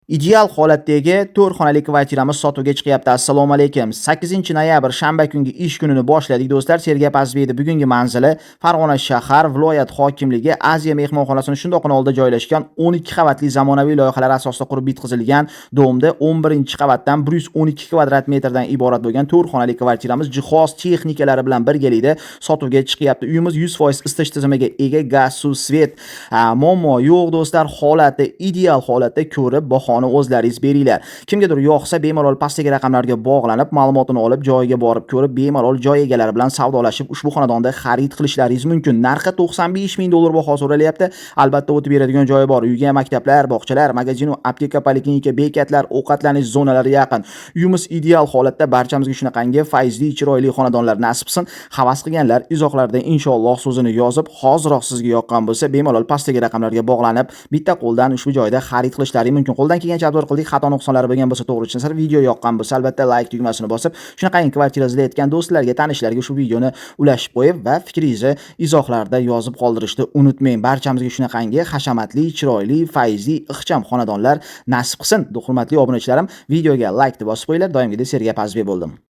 Ideal holatdagi 4 xonali kvartiramiz sotuvga chiqyapti. Assalomu alaykum. 8-noyabr shanba kungi ish kunini boshladik do'stlar. Sergap Azbeydi bugungi manzili Farg'ona shahar viloyat hokimligi Aziya mehmonxonasining shundoqqina oldida joylashgan 12 qavatli zamonaviy loyihalar asosida qurib bitkazilgan domda 11-qavatdan 112 kvadrat metrdan iborat bo'lgan 4 xonali kvartiramiz jihoz texnikalari bilan birgalikda sotuvga chiqyapti. Uyimiz 100% isitish tizimiga ega, gaz, suv, svet, muammo yo'q do'stlar. Holati ideal holatda ko'rib o'zlaringiz beringlar. Kimgadir yoqsa bemalol pastdagi raqamlarga bog'lanib, ma'lumotini olib, joyiga borib ko'rib, bemalol joy egalari bilan savdolashib, ushbu xonadonda xarid qilishlaringiz mumkin. Narxi $95,000 baho so'ralyapti. Albatta o'tib beradigan joyi bor. Uyga maktablar, bog'chalar, magazin, apteka, poliklinika, bekatlar, ovqatlanish zonalari yaqin. Uyimiz ideal holatda, barchamizga shunaqangi fayzli, chiroyli xonadonlar nasib qilsin. Havas qilganlar izohlarda inshaalloh so'zini yozib, hoziroq sizga yoqqan bo'lsa, bemalol pastdagi raqamlarga bog'lanib, bitta qo'ldan ushbu joyda xarid qilishlaringiz mumkin. Qo'ldan kelgancha abdur qildik. Xato nuqsonlari bo'lgan bo'lsa to'g'ri tushunsa, video yoqqan bo'lsa albatta like tugmasini bosib, shunaqangi kvartira izlayotgan do'stlarga, tanishlarga shu videoni ulashib qo'yib va fikringizni izohlarda yozib qoldirishni unutmang. Barchamizga shunaqangi hashamatli, chiroyli, fayzli, ixcham xonadonlar nasib qilsin. Hurmatli obunachilarim, videoga like deb bosib qo'yinglar. Doimgidek Sergap Azbey bo'ldim.